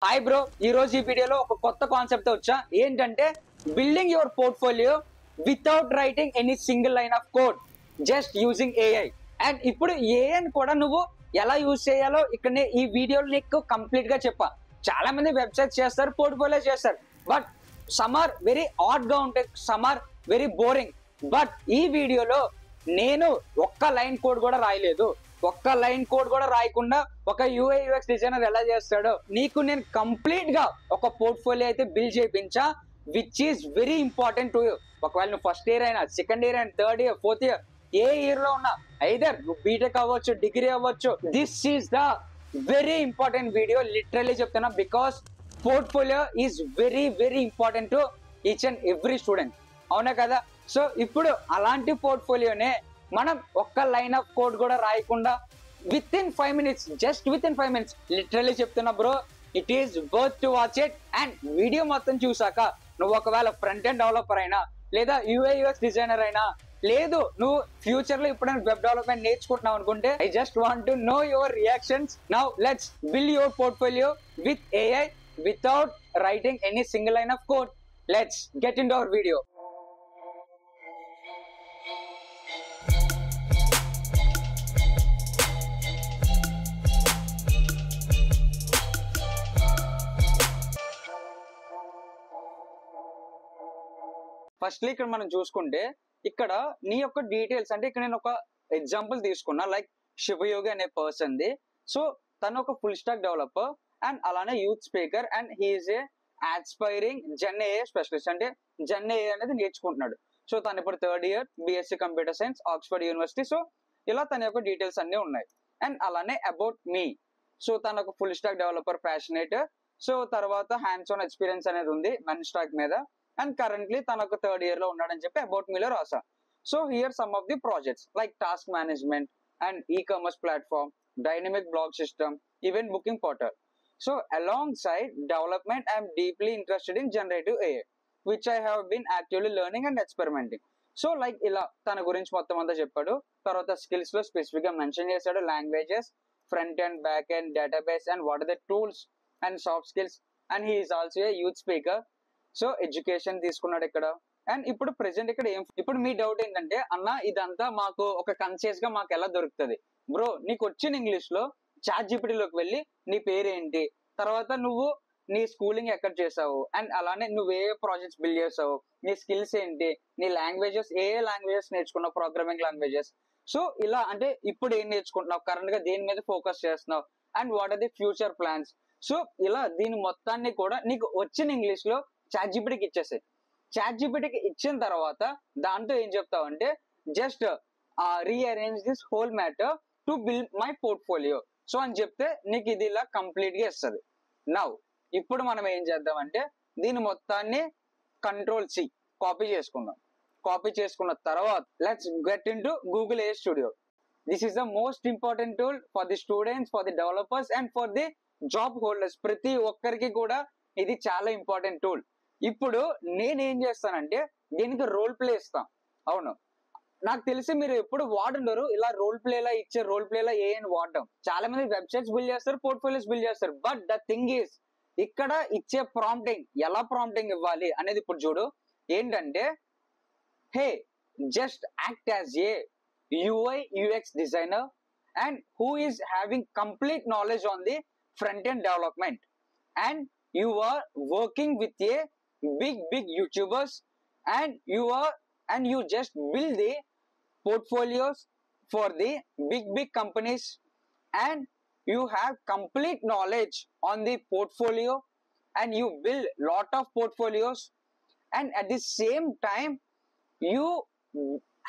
Hi bro, ఈ రోజు ఈ వీడియోలో ఒక కొత్త కాన్సెప్ట్ వచ్చా. ఏంటంటే building your portfolio without writing any single line of code, just using AI. And ఇప్పుడు ఏఐని కూడా నువ్వు ఎలా యూజ్ చేయాలో ఇక్కడ ఈ వీడియోలో నీకు కంప్లీట్ గా చెప్పా. చాలా మంది వెబ్సైట్స్ చేస్తారు, పోర్ట్ఫోలియో చేస్తారు, but some are very odd గా ఉంటాయి, some are very boring. But ఈ వీడియోలో నేను ఒక్క లైన్ కోడ్ కూడా రాయలేదు, ఒక్క లైన్ కోడ్ కూడా రాయకుండా ఒక యూఐ యూఎక్స్ డిజైనర్ ఎలా చేస్తాడో నీకు నేను కంప్లీట్ గా ఒక పోర్ట్ఫోలియో అయితే బిల్డ్ చేయించా, which is very important to you. ఒకవేళ నువ్వు ఫస్ట్ ఇయర్ అయినా, సెకండ్ ఇయర్ అయినా, థర్డ్ ఇయర్, ఫోర్త్ ఇయర్, ఏ ఇయర్ లో ఉన్నా, ఐదర్ నువ్వు బీటెక్ అవ్వచ్చు, డిగ్రీ అవ్వచ్చు, this is the very important video. Literally చెప్తున్నా, because portfolio is very very important to each and every student. అవునా కదా? సో ఇప్పుడు అలాంటి పోర్ట్ఫోలియోనే మనం ఒక్క లైన్ ఆఫ్ కోడ్ కూడా రాయకుండా within 5 minutes, just within 5 minutes, literally చెప్తున్నా bro, it is worth to watch it. And video మొత్తం చూసాక నువ్వు ఒకవేళ ఫ్రంట్ ఎండ్ డెవలపర్ అయినా, లేదా యూఐ యూఎక్స్ డిజైనర్ అయినా, లేదు నువ్వు ఫ్యూచర్ లో ఎప్పుడైనా వెబ్ డెవలప్మెంట్ నేర్చుకుంటున్నావు అనుకుంటే, I just want to know your reactions. Now let's build your portfolio with AI without writing any single line of code. Let's get in to our video. Firstly ఇక్కడ మనం చూసుకుంటే, ఇక్కడ నీ యొక్క details అంటే ఇక్కడ నేను ఒక ఎగ్జాంపుల్ తీసుకున్నా, లైక్ శివయోగి అనే పర్సన్ ది. సో తను ఒక ఫుల్ స్టాక్ డెవలపర్ అండ్ అలానే youth speaker and he is a aspiring gen AI specialist, అంటే జెన్ ఏఐ అనేది నేర్చుకుంటున్నాడు. సో తను ఇప్పుడు third year BSc computer science, Oxford university. So ఇలా తన యొక్క డీటెయిల్స్ అన్ని ఉన్నాయి. అండ్ అలానే అబౌట్ మీ, సో తను ఒక full stack developer, passionate. So తర్వాత హ్యాండ్స్ ఆన్ ఎక్స్పీరియన్స్ అనేది ఉంది మెన్ స్టాక్ మీద. అండ్ కరెంట్లీ తన ఒక థర్డ్ ఇయర్ లో ఉన్నాడని చెప్పి అబౌట్ మీలో రాసా. So here some of the projects like task management and e-commerce platform, dynamic blog system, event booking portal. So along side development, I'm deeply interested in generative AI, which I have been actively learning and experimenting. So like ఇలా తన గురించి మొత్తం అంతా చెప్పాడు. తర్వాత skills లో specific గా mention చేశాడు, languages, front and back and database and what are the tools and soft skills. And he is also a youth speaker. So education తీసుకున్నాడు ఇక్కడ. అండ్ ఇప్పుడు ప్రెసెంట్ ఇక్కడ ఇప్పుడు మీ డౌట్ ఏంటంటే, అన్న ఇదంతా మాకు ఒక కన్సైజ్ గా మాకు ఎలా దొరుకుతుంది బ్రో? నీకు వచ్చిన ఇంగ్లీష్ లో చాట్ జీపీటీలోకి వెళ్ళి నీ పేరేంటి, తర్వాత నువ్వు నీ స్కూలింగ్ ఎక్కడ చేసావు, అండ్ అలానే నువ్వు ఏ ప్రాజెక్ట్స్ బిల్డ్ చేసావు, నీ స్కిల్స్ ఏంటి, నీ లాంగ్వేజెస్, ఏ లాంగ్వేజెస్ నేర్చుకున్నావు, ప్రోగ్రామింగ్ లాంగ్వేజెస్. సో ఇలా అంటే ఇప్పుడు ఏం నేర్చుకుంటున్నావు, కరెంట్ గా దేని మీద ఫోకస్ చేస్తున్నావు, and what are the future plans. So ఇలా దీని మొత్తాన్ని కూడా నీకు వచ్చిన ఇంగ్లీష్ లో చాట్ జీపీటీకి ఇచ్చేసాయి. చాట్ జీపీటీకి ఇచ్చిన తర్వాత దాంతో ఏం చెప్తావు అంటే, just rearrange this whole matter to build my portfolio. So అని చెప్తే నీకు ఇది ఇలా కంప్లీట్ గా ఇస్తుంది. నౌ ఇప్పుడు మనం ఏం చేద్దాం అంటే, దీని మొత్తాన్ని కంట్రోల్ సి కాపీ చేసుకుందాం. కాపీ చేసుకున్న తర్వాత let's get in to Google A studio. This is the most important tool for the students, for the developers and for the job holders. ప్రతి ఒక్కరికి కూడా ఇది చాలా ఇంపార్టెంట్ టూల్. ఇప్పుడు నేనేం చేస్తానంటే దీనికి రోల్ ప్లే ఇస్తాను. అవును, నాకు తెలిసి మీరు ఎప్పుడు వాడుండరు ఇలా రోల్ ప్లేలా ఇచ్చే రోల్ ప్లేలా ఏఎన్ వాడడం. చాలా మంది వెబ్సైట్స్ బిల్డ్ చేస్తారు, పోర్ట్ఫోలియోస్ బిల్డ్ చేస్తారు. బట్ ద థింగ్ ఈస్, ఇక్కడ ఇచ్చే ప్రాంప్టింగ్, ఎలా ప్రాంప్టింగ్ ఇవ్వాలి అనేది ఇప్పుడు చూడు. ఏంటంటే, హే just act as a UI UX designer and who is having complete knowledge on the front end development, and you are working with a big YouTubers, and you just build the portfolios for the big companies, and you have complete knowledge on the portfolio, and you build lot of portfolios, and at the same time you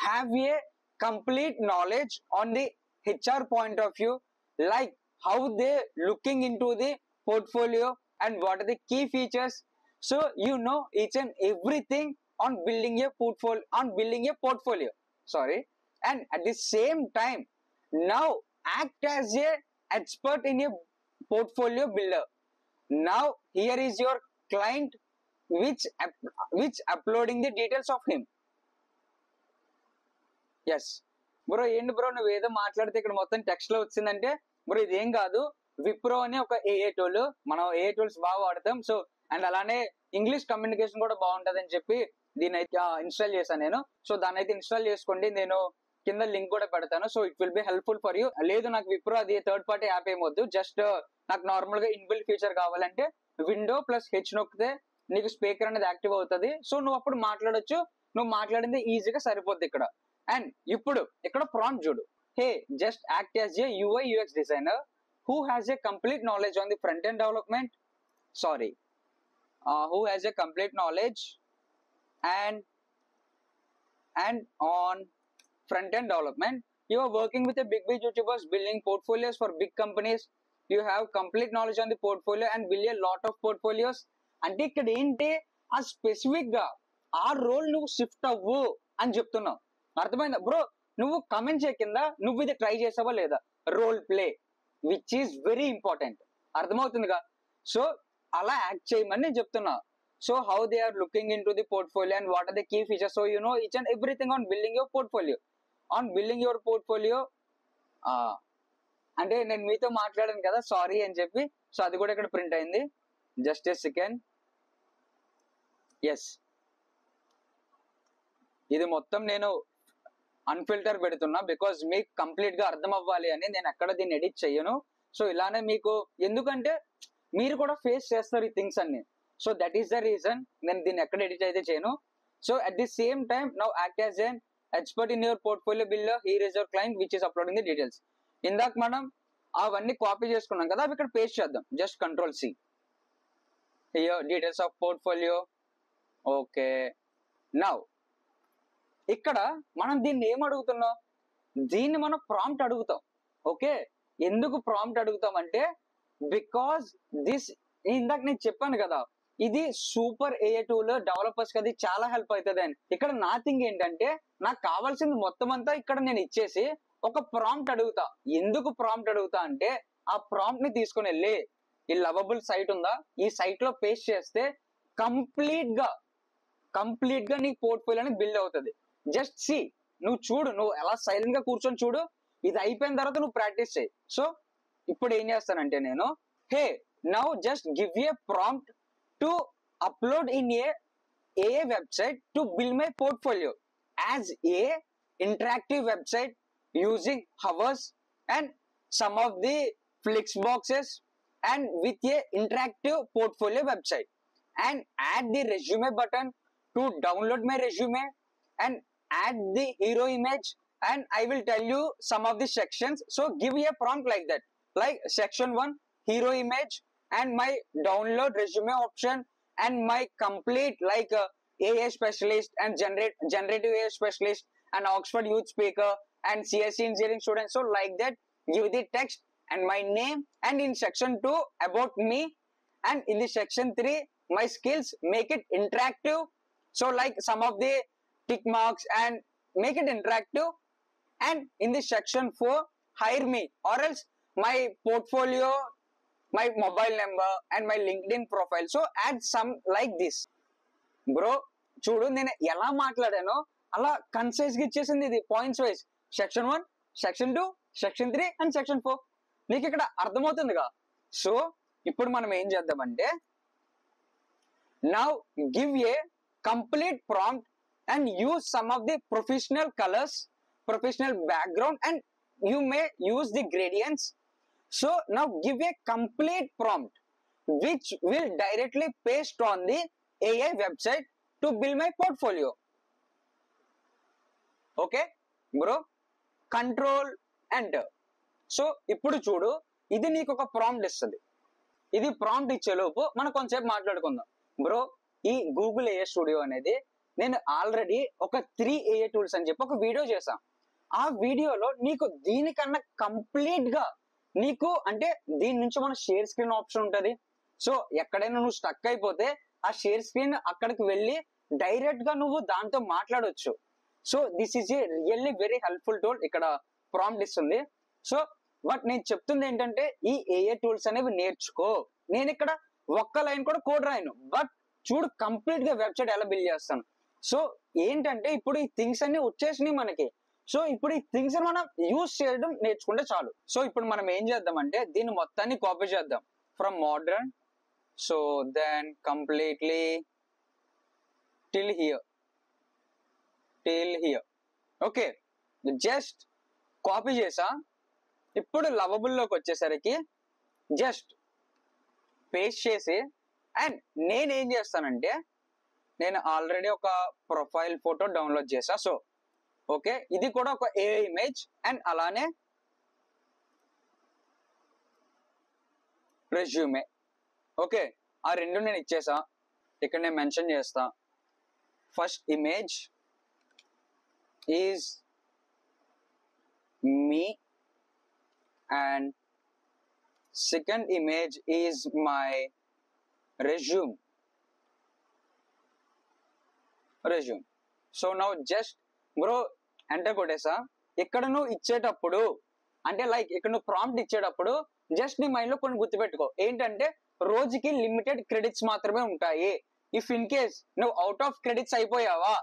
have a complete knowledge on the HR point of view, like how they looking into the portfolio and what are the key features. So you know each and everything on building a portfolio, sorry. And at the same time now act as a expert in a portfolio builder. Now here is your client which uploading the details of him. Yes bro, ఏంటి bro నువ్వు ఏదో మాట్లాడితే ఇక్కడ మొత్తం text లో వచ్చిందంటే, bro ఇదేం కాదు, విప్రో అని ఒక ఏఏ టూల్, మనం ఏఏ టూల్స్ బాగా వాడతాం. సో అండ్ అలానే ఇంగ్లీష్ కమ్యూనికేషన్ కూడా బాగుంటది అని చెప్పి దీన్ని అయితే ఇన్స్టాల్ చేశాను నేను. సో దాన్ని అయితే ఇన్స్టాల్ చేసుకోండి, నేను కింద లింక్ కూడా పెడతాను. So it will be helpful for you. లేదు నాకు విప్రో అది థర్డ్ పార్టీ యాప్ ఏమొద్దు, జస్ట్ నాకు నార్మల్ గా ఇన్బిల్ట్ ఫీచర్ కావాలంటే విండో ప్లస్ హెచ్ నొక్కితే నీకు స్పీకర్ అనేది యాక్టివ్ అవుతుంది. సో నువ్వు అప్పుడు మాట్లాడొచ్చు, నువ్వు మాట్లాడింది ఈజీగా సరిపోద్ది ఇక్కడ. అండ్ ఇప్పుడు ఇక్కడ ప్రాంప్ట్ చూడు. హే just act as a UI UX designer who has a complete knowledge on the front end development, sorry who has a complete knowledge and on front end development. You are working with a big YouTubers building portfolios for big companies. You have complete knowledge on the portfolio and build a lot of portfolios. అంటే ఇక్కడ ఏంటి, ఆ specific గా ఆ role నువ్వు shift అవ్వు అని చెప్తున్నావు. అర్థమైందా బ్రో? నువ్వు కమెంట్ చేయ కింద నువ్వు ఇది ట్రై చేసావా లేదా, role play which is very important. అర్థమవుతుందిగా? సో అలా యాక్ట్ చేయమని నేను చెప్తున్నా. So how they are looking into the portfolio and what are the key features. So you know each and everything on building your portfolio. On building your portfolio అంటే నేను మీతో మాట్లాడాను కదా sorry అని చెప్పి, సో అది కూడా ఇక్కడ ప్రింట్ అయింది. Just a second. ఎస్, ఇది మొత్తం నేను అన్ఫిల్టర్ పెడుతున్నా బికాజ్ మీకు కంప్లీట్ గా అర్థం అవ్వాలి అని. నేను ఎక్కడ దీన్ని ఎడిట్ చెయ్యను. సో ఇలానే మీకు, ఎందుకంటే మీరు కూడా ఫేస్ చేస్తారు ఈ థింగ్స్ అన్ని. So that is the reason నేను దీన్ని ఎక్కడ ఎడిట్ అయితే చేయను. So at the same time now act as an expert in your portfolio builder, here is your client which is uploading the details. ఇందాక మనం అవన్నీ కాపీ చేసుకున్నాం కదా, అవి ఇక్కడ పేస్ట్ చేద్దాం. Just control C, here details of portfolio. Okay, now ఇక్కడ మనం దీన్ని ఏం అడుగుతున్నాం, దీన్ని మనం ప్రాంప్ట్ అడుగుతాం. ఓకే, ఎందుకు ప్రాంప్ట్ అడుగుతాం అంటే బికాజ్ దిస్, ఇందాక నేను చెప్పాను కదా ఇది సూపర్ ఏఏ టూల్, డెవలపర్స్ కి అది చాలా హెల్ప్ అవుతుంది అని. ఇక్కడ నా థింగ్ ఏంటంటే నాకు కావాల్సింది మొత్తం అంతా ఇక్కడ నేను ఇచ్చేసి ఒక ప్రాంప్ట్ అడుగుతా. ఎందుకు ప్రాంప్ట్ అడుగుతా అంటే ఆ ప్రాంప్ట్ ని తీసుకుని వెళ్ళి ఈ లవబుల్ సైట్ ఉందా, ఈ సైట్ లో పేస్ట్ చేస్తే కంప్లీట్ గా నీ పోర్ట్ఫోలియోని బిల్డ్ అవుతుంది. జస్ట్ సి, నువ్వు చూడు, నువ్వు ఎలా సైలెంట్ గా కూర్చొని చూడు. ఇది అయిపోయిన తర్వాత నువ్వు ప్రాక్టీస్ చేయి. సో ఇప్పుడు ఏం చేస్తానంటే నేను, hey now just give a prompt to upload in a website to build my portfolio as a interactive website using hours and some of the flex boxes and with a interactive portfolio website and add the resume button to download my resume and add the hero image and I will tell you some of the sections. So give a prompt like that, like section 1 hero image and my download resume option and my complete like AI specialist and generative AI specialist and Oxford youth speaker and CSE engineering student. So like that, give the text and my name, and in section 2 about me, and in the section 3 my skills, make it interactive. So like some of the tick marks and make it interactive. And in the section 4 hire me or else my portfolio, my mobile number and my LinkedIn profile. So add some like this. Bro చూడు నేను ఎలా మాట్లాడానో అలా concise గా ఇచ్చేసింది ఇది points wise. Section 1, section 2, section 3 and section 4 నీకు ఇక్కడ అర్థమవుతుందిగా. So ఇప్పుడు మనం ఏం చేద్దామంటే now give a complete prompt and use some of the professional colors, professional background, and you may use the gradients. So now give a complete prompt which will directly paste on the AI website to build my portfolio. Okay bro, control enter. So ఇప్పుడు చూడు, ఇది నీకు ఒక prompt ఇస్తుంది. ఇది prompt ఇచ్చేలోపు మనం కొంచెంసేపు మాట్లాడుకుందాం. బ్రో ఈ గూగుల్ AI స్టూడియో అనేది నేను ఆల్రెడీ ఒక 3 AI టూల్స్ అని చెప్పి ఒక వీడియో చేశాను. ఆ వీడియోలో నీకు దీనికన్నా కంప్లీట్ గా నీకు అంటే దీని నుంచి మన షేర్ స్క్రీన్ ఆప్షన్ ఉంటుంది. సో ఎక్కడైనా నువ్వు స్టక్ అయిపోతే ఆ షేర్ స్క్రీన్ అక్కడికి వెళ్ళి డైరెక్ట్ గా నువ్వు దాంతో మాట్లాడొచ్చు. So this is a really very helpful tool. ఇక్కడ ప్రాంప్ట్ ఇస్తుంది. సో బట్ నేను చెప్తుంది ఏంటంటే ఈ AI టూల్స్ అనేవి నేర్చుకో. నేను ఇక్కడ ఒక్క లైన్ కూడా కోడ్ రాయను, బట్ చూడు కంప్లీట్ గా వెబ్సైట్ ఎలా బిల్డ్ చేస్తాను. సో ఏంటంటే ఇప్పుడు ఈ థింగ్స్ అన్ని వచ్చేసినాయి మనకి. సో ఇప్పుడు ఈ థింగ్స్ మనం యూజ్ చేయడం నేర్చుకుంటే చాలు. సో ఇప్పుడు మనం ఏం చేద్దామంటే దీన్ని మొత్తాన్ని కాపీ చేద్దాం from modern. So then completely till here. Okay, just copy చేసా. ఇప్పుడు లవబుల్ లోకి వచ్చేసరికి జస్ట్ పేస్ట్ చేసి, అండ్ నేనేం చేస్తానంటే నేను ఆల్రెడీ ఒక ప్రొఫైల్ ఫోటో డౌన్లోడ్ చేసా. సో ఓకే, ఇది కూడా ఒక ఏ ఇమేజ్, అండ్ అలానే రెజ్యూమే. ఓకే, ఆ రెండు నేను ఇచ్చేసా. ఇక్కడ నేను మెన్షన్ చేస్తా, first image is me and second image is my resume. So now just bro enter కొట్టేసా. ఇక్కడ నువ్వు ఇచ్చేటప్పుడు అంటే లైక్ ఇక్కడ నువ్వు ప్రాంప్ట్ ఇచ్చేటప్పుడు జస్ట్ నీ మైండ్ లో కొన్ని గుర్తుపెట్టుకో. ఏంటంటే రోజుకి లిమిటెడ్ క్రెడిట్స్ మాత్రమే ఉంటాయి. ఇఫ్ ఇన్ కేస్ నువ్వు అవుట్ ఆఫ్ క్రెడిట్స్ అయిపోయావా,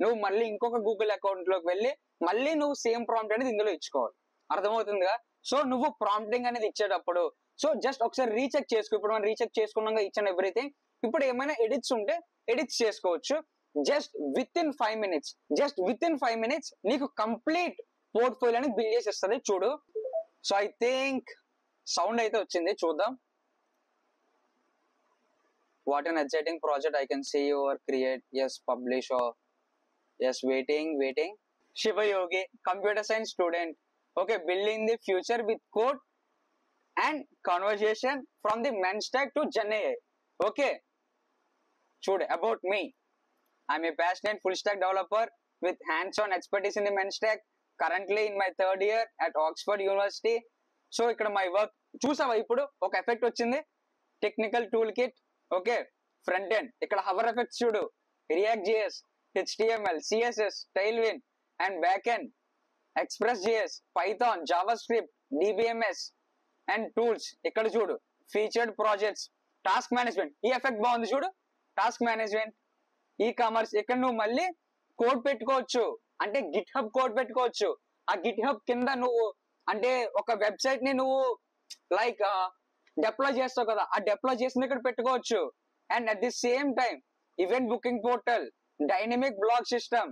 నువ్వు మళ్ళీ ఇంకొక గూగుల్ అకౌంట్ లోకి వెళ్ళి మళ్ళీ నువ్వు సేమ్ ప్రాంప్ట్ అనేది ఇందులో ఇచ్చుకోవాలి. అర్థమవుతుందిగా? సో నువ్వు ప్రాంప్టింగ్ అనేది ఇచ్చేటప్పుడు సో జస్ట్ ఒకసారి రీచెక్ చేసుకో. ఇప్పుడు మనం రీచెక్ చేసుకున్నాక ఈచ్ అండ్ ఎవ్రీథింగ్. ఇప్పుడు ఏమైనా ఎడిట్స్ ఉంటే ఎడిట్స్ చేసుకోవచ్చు. జస్ట్ విత్ ఇన్ 5 minutes నీకు కంప్లీట్ పోర్ట్ఫోలియో అనేది బిల్డ్ చేసి ఇస్తుంది. చూడు. సో ఐ థింక్ సౌండ్ అయితే వచ్చింది, చూద్దాం. What an exciting project I can see you or create. Yes, publish or yes, waiting. Shivayogi, computer science student. Okay, building the future with code and conversation from the MEN stack to Gen AI. Okay, చూడు, about me. I'm a passionate full stack developer with hands-on expertise in the MEN stack. Currently in my 3rd year at Oxford University. So ఇక్కడ my work చూసావా? ఇప్పుడు ఒక effect వచ్చింది, technical tool kit. Okay, front end ఇక్కడ hour effects చూడు, react JS, HTML, CSS, Tailwind, and back end express JS, Python, Java script, DBMS and tools. ఇక్కడ చూడు, featured projects, task management. ఈ effect బాగుంది చూడు, టాస్క్ మేనేజ్మెంట్, ఈ కామర్స్. ఇక్కడ నువ్వు మళ్ళీ కోడ్ పెట్టుకోవచ్చు, అంటే గిట్ హబ్ కోడ్ పెట్టుకోవచ్చు. ఆ గిట్ హబ్ కింద నువ్వు అంటే ఒక వెబ్సైట్ ని నువ్వు లైక్ డిప్లాయ్ చేస్తావు కదా, ఆ డిప్లాయ్ చేసిన ఇక్కడ పెట్టుకోవచ్చు. And at the same time event booking portal, dynamic blog system,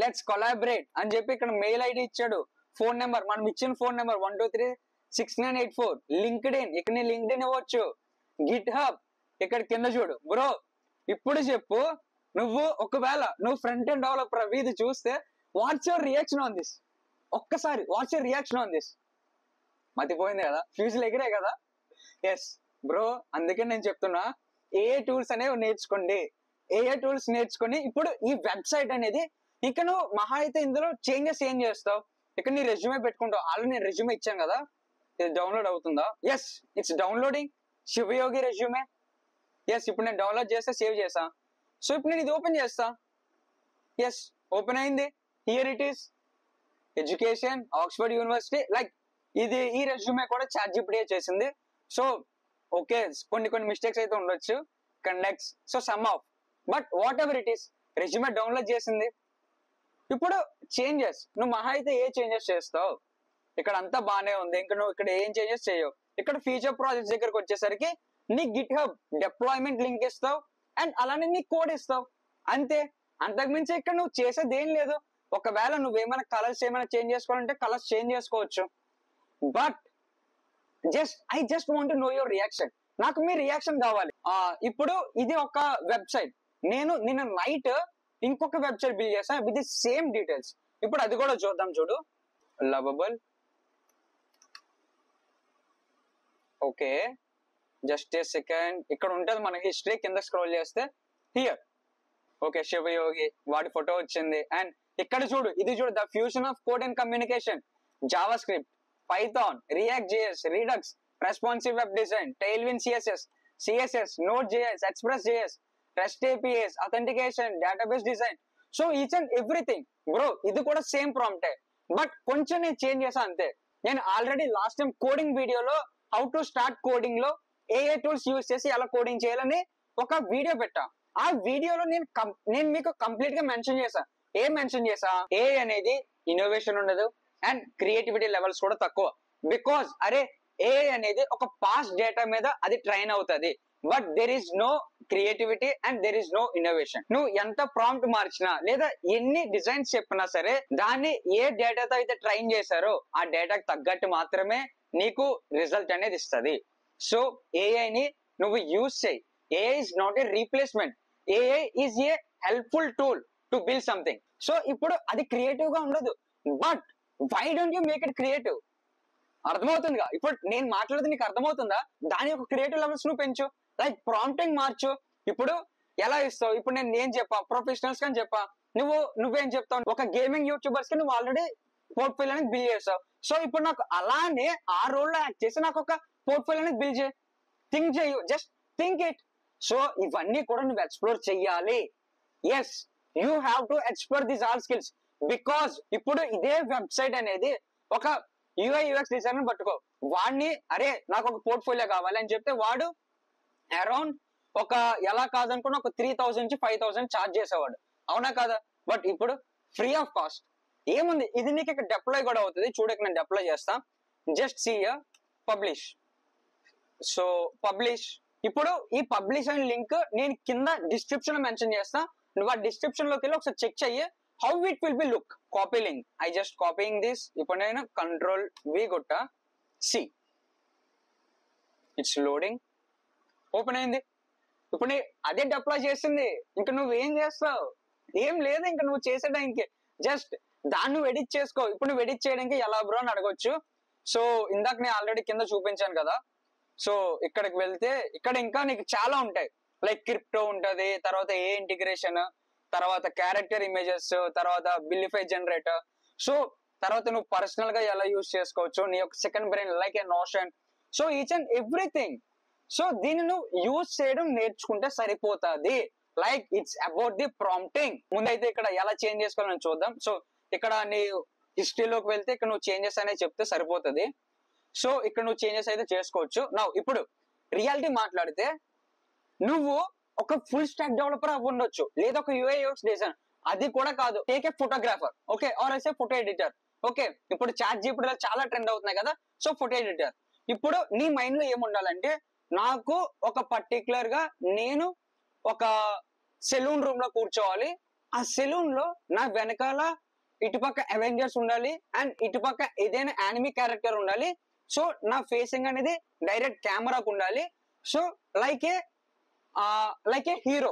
let's collaborate అని చెప్పి ఇక్కడ మెయిల్ ఐడి ఇచ్చాడు, ఫోన్ నెంబర్, మనం ఇచ్చిన ఫోన్ నెంబర్ 1236984. లింక్డ్ ఇన్, ఇక్కడ నీ లింక్డ్ ఇన్ ఇవ్వచ్చు. గిట్ హబ్ ఇక్కడ కింద చూడు. బ్రో ఇప్పుడు చెప్పు, నువ్వు ఒకవేళ నువ్వు ఫ్రంట్ ఎండ్ డెవలపర్ అవి ఇది చూస్తే what's your reaction on this? ఒక్కసారి what's your reaction on this? మతిపోయింది కదా, ఫ్యూజులు ఎగిరే కదా. ఎస్ బ్రో, అందుకే నేను చెప్తున్నా ఏ టూల్స్ అనేవి నేర్చుకోండి. ఏ టూల్స్ నేర్చుకొని ఇప్పుడు ఈ వెబ్సైట్ అనేది ఇక నువ్వు మహా అయితే ఇందులో చేంజెస్ ఏం చేస్తావు? ఇక్కడ నీ రెజ్యూమే పెట్టుకుంటావు. ఆల్రెడీ నేను రెజ్యూమే ఇచ్చాను కదా, ఇది డౌన్లోడ్ అవుతుందా? Yes, it's downloading. Shivayogi resume. Yes, ఇప్పుడు నేను డౌన్లోడ్ చేస్తే సేవ్ చేసా. సో ఇప్పుడు నేను ఇది ఓపెన్ చేస్తా. ఎస్, ఓపెన్ అయింది. Here it is, education, Oxford university. Like ఇది ఈ రెజ్యూమే కూడా ChatGPT చేసింది. సో ఓకే, కొన్ని మిస్టేక్స్ అయితే ఉండొచ్చు, conducts. So some of, but what ever it is, resume download చేసింది. ఇప్పుడు చేంజెస్ నువ్వు మహా అయితే ఏ చేంజెస్ చేస్తావు? ఇక్కడ అంతా బాగానే ఉంది, ఇంకా నువ్వు ఇక్కడ ఏం చేంజెస్ చేయవు. ఇక్కడ ఫీచర్ ప్రాజెక్ట్స్ దగ్గరకు వచ్చేసరికి నీ గిట్ హబ్ డిప్లాయ్మెంట్ లింక్ ఇస్తావు, అండ్ అలానే నీ కోడ్ ఇస్తావు. అంతే, అంతకుమించి ఇక్కడ నువ్వు చేసేది ఏం లేదు. ఒకవేళ నువ్వేమైనా కలర్స్ ఏమైనా చేంజ్ చేసుకోవాలంటే కలర్స్ చేంజ్ చేసుకోవచ్చు. But I just want to know your reaction. నాకు మీ రియాక్షన్ కావాలి. ఇప్పుడు ఇది ఒక వెబ్సైట్, నేను నిన్న నైట్ ఇంకొక వెబ్సైట్ బిల్డ్ చేశాను విత్ ది సేమ్ డీటెయిల్స్. ఇప్పుడు అది కూడా చూద్దాం. చూడు, lovable. Okay, just a second. ఇక్కడ ఉంటుంది మన హిస్టరీ, కింద స్క్రోల్ చేస్తే హియర్. ఓకే, శివయోగి వాడి ఫోటో వచ్చింది. అండ్ ఇక్కడ చూడు, ఇది చూడు, the fusion of code and communication, JavaScript, Python, React JS, Redux, responsive web design, Tailwind CSS, Node JS, Express JS, REST APIs, authentication, database design. So each and everything bro ఇది కూడా same ప్రాంప్టే, but కొంచెం నేను change చేశాను అంతే. నేను already last time coding వీడియోలో how to start coding లో ఏ tools use చేసి ఎలా కోడింగ్ చేయాలని ఒక వీడియో పెట్టా. ఆ వీడియోలో నేను మీకు కంప్లీట్ గా మెన్షన్ చేశాను. ఏం మెన్షన్ చేసా, ఏ అనేది ఇన్నోవేషన్ ఉండదు అండ్ క్రియేటివిటీ లెవెల్స్ కూడా తక్కువ. బికాస్ అరే ఏ అనేది ఒక పాస్ట్ డేటా మీద అది ట్రైన్ అవుతుంది, but there is no creativity and there is no innovation. నువ్వు ఎంత ప్రాంప్ట్ మార్చినా లేదా ఎన్ని డిజైన్స్ చెప్పినా సరే దాన్ని ఏ డేటాతో అయితే ట్రైన్ చేశారో ఆ డేటాకి తగ్గట్టు మాత్రమే నీకు రిజల్ట్ అనేది ఇస్తుంది. సో ఏఐని నువ్వు యూజ్ చేయి. AI is not a replacement, AI is a helpful tool to build something. So ఇప్పుడు అది క్రియేటివ్ గా ఉండదు, but why don't you make it creative? అర్థమవుతుందిగా? ఇప్పుడు నేను మాట్లాడేది నీకు అర్థమవుతుందా? దాని యొక్క క్రియేటివ్ లెవెల్స్ నువ్వు పెంచు, లైక్ ప్రాంప్టింగ్ మార్చు. ఇప్పుడు ఎలా ఇస్తావు? ఇప్పుడు నేను చెప్పా ప్రొఫెషనల్స్ అని చెప్పా, నువ్వేం చెప్తావు? ఒక గేమింగ్ యూట్యూబర్స్ కి నువ్వు ఆల్రెడీ పోర్ట్ఫోలియో అనేది బిల్డ్ చేస్తావు. సో ఇప్పుడు నాకు అలానే ఆ రోల్ లో యాక్ట్ చేసి నాకు ఒక పోర్ట్ఫోలియో అనేది బిల్డ్ చేయి, థింక్ చేయు, జస్ట్ థింక్ ఇట్. సో ఇవన్నీ కూడా నువ్వు ఎక్స్ప్లోర్ చెయ్యాలి. Yes, you have to explore these all skills. Because ఇప్పుడు ఇదే వెబ్సైట్ అనేది ఒక యూఐ యూఎక్స్ డిజైనర్ పట్టుకో, వాడిని అరే నాకు ఒక పోర్ట్ఫోలియో కావాలి అని చెప్తే వాడు అరౌండ్ ఒక ఎలా కాదనుకున్న ఒక 3000 నుంచి 5000 ఛార్జ్ చేసేవాడు, అవునా కాదా? బట్ ఇప్పుడు ఫ్రీ ఆఫ్ కాస్ట్ ఏముంది, ఇది నీకు ఇక్కడ డిప్లాయ్ కూడా అవుతుంది. చూడక నేను డిప్లాయ్ చేస్తా, just see publish. So publish, ఇప్పుడు ఈ పబ్లిష్ అనే లింక్ నేను కింద డిస్క్రిప్షన్ లో మెన్షన్ చేస్తా, నువ్వు ఆ డిస్క్రిప్షన్ లోకి వెళ్ళి ఒకసారి చెక్ చెయ్యి how it will be look. Copy link, I just copying this. ఇప్పుడు నేను కంట్రోల్ వి కొట్టా, సి ఇట్స్ లోడింగ్, ఓపెన్ అయింది. ఇప్పుడు అదే డిప్లాయ్ చేసింది, ఇంకా నువ్వు ఏం చేస్తావు? ఏం లేదు, ఇంకా నువ్వు చేసేటానికి జస్ట్ దాన్ని నువ్వు ఎడిట్ చేసుకో. ఇప్పుడు నువ్వు ఎడిట్ చేయడానికి ఎలా బ్రో అని అడగొచ్చు. సో ఇందాక నేను ఆల్రెడీ కింద చూపించాను కదా, సో ఇక్కడికి వెళ్తే ఇక్కడ ఇంకా నీకు చాలా ఉంటాయి, లైక్ క్రిప్టో ఉంటది, తర్వాత ఏ ఇంటిగ్రేషన్, తర్వాత క్యారెక్టర్ ఇమేజెస్, తర్వాత బిల్లిఫై జనరేటర్. సో తర్వాత నువ్వు పర్సనల్ గా ఎలా యూజ్ చేసుకోవచ్చు, నీ యొక్క second brain like A notion. So each and everything. So దీన్ని నువ్వు యూజ్ చేయడం నేర్చుకుంటే సరిపోతుంది. Like it's about the prompting. ముందైతే ఇక్కడ ఎలా చేంజ్ చేసుకోవాలని చూద్దాం. సో ఇక్కడ నీ హిస్టరీలోకి వెళ్తే ఇక్కడ నువ్వు చేంజెస్ అనేది చెప్తే సరిపోతుంది. సో ఇక్కడ నువ్వు చేంజెస్ అయితే చేసుకోవచ్చు. నా ఇప్పుడు రియాలిటీ మాట్లాడితే నువ్వు ఒక ఫుల్ స్టాక్ డెవలపర్ అవ్వ ఉండొచ్చు, లేదా ఒక యూఐ యూఎక్స్ డిజైనర్, అది కూడా కాదు, take a photographer, okay, or as a photo editor. Okay, ఇప్పుడు చాట్ జీపీటీలో చాలా ట్రెండ్ అవుతున్నాయి కదా, సో ఫోటో ఎడిటర్. ఇప్పుడు నీ మైండ్ లో ఏముండాలంటే, నాకు ఒక పర్టికులర్ గా నేను ఒక సెలూన్ రూమ్ లో కూర్చోవాలి, ఆ సెలూన్ లో నా వెనకాల ఇటుపక్క అవెంజర్స్ ఉండాలి అండ్ ఇటుపక్క ఏదైనా యానిమీ క్యారెక్టర్ ఉండాలి. సో నా ఫేసింగ్ అనేది డైరెక్ట్ కెమెరాకు ఉండాలి. సో లైక్ ఏ హీరో.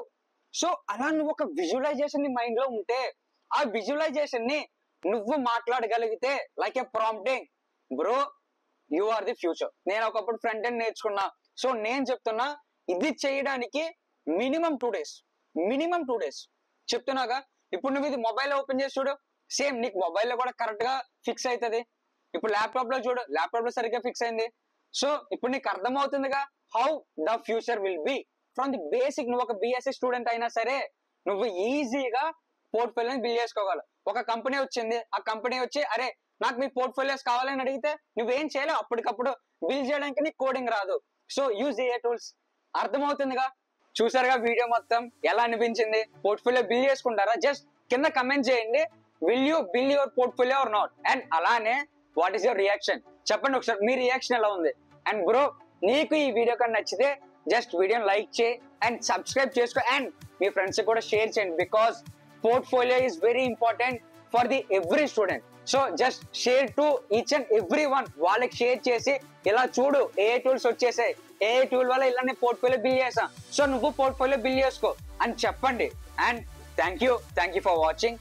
సో అలా నువ్వు ఒక విజువలైజేషన్ నీ మైండ్ లో ఉంటే, ఆ విజువలైజేషన్ ని నువ్వు మాట్లాడగలిగితే like a prompting, bro you are the future. నేను ఒకప్పుడు ఫ్రంట్ ఎండ్ నేర్చుకున్నా. సో నేను చెప్తున్నా, ఇది చేయడానికి మినిమం 2 days చెప్తున్నాగా. ఇప్పుడు నువ్వు ఇది మొబైల్ ఓపెన్ చేసి చూడు, సేమ్ నీకు మొబైల్లో కూడా కరెక్ట్ గా ఫిక్స్ అవుతుంది. ఇప్పుడు ల్యాప్టాప్ లో చూడు, ల్యాప్టాప్ లో సరిగ్గా ఫిక్స్ అయింది. సో ఇప్పుడు నీకు అర్థమవుతుందిగా how the future will be from the basic. నువ్వు ఒక బిఎస్సి స్టూడెంట్ అయినా సరే నువ్వు ఈజీగా పోర్ట్ఫోలియోని బిల్డ్ చేసుకోగలవు. ఒక కంపెనీ వచ్చింది, ఆ కంపెనీ వచ్చి అరే నాకు మీ పోర్ట్ఫోలియోస్ కావాలని అడిగితే నువ్వేం చేయలేవు, అప్పటికప్పుడు బిల్డ్ చేయడానికి నీకు కోడింగ్ రాదు. So use a tools. అర్థమవుతుందిగా? చూసారుగా వీడియో మొత్తం, ఎలా అనిపించింది? పోర్ట్ఫోలియో బిల్డ్ చేసుకుంటారా? జస్ట్ కింద కమెంట్ చేయండి, will you build your portfolio or not, and అలానే వాట్ ఈస్ యువర్ రియాక్షన్ చెప్పండి ఒకసారి, మీ రియాక్షన్ ఎలా ఉంది. అండ్ బ్రో నీకు ఈ వీడియో కన్నా నచ్చితే జస్ట్ వీడియోని లైక్ చేయి అండ్ సబ్స్క్రైబ్ చేసుకో, అండ్ మీ ఫ్రెండ్స్ కూడా షేర్ చేయండి, because portfolio is very important for the every student. So just share to each and every one. వాళ్ళకి షేర్ చేసి ఇలా చూడు ఏ టూల్స్ వచ్చేసాయి, ఏ టూల్ వల్ల ఇలానే పోర్ట్ఫోలియో బిల్డ్ చేసాం, సో నువ్వు పోర్ట్ఫోలియో బిల్డ్ చేసుకో అని చెప్పండి. And thank you for watching.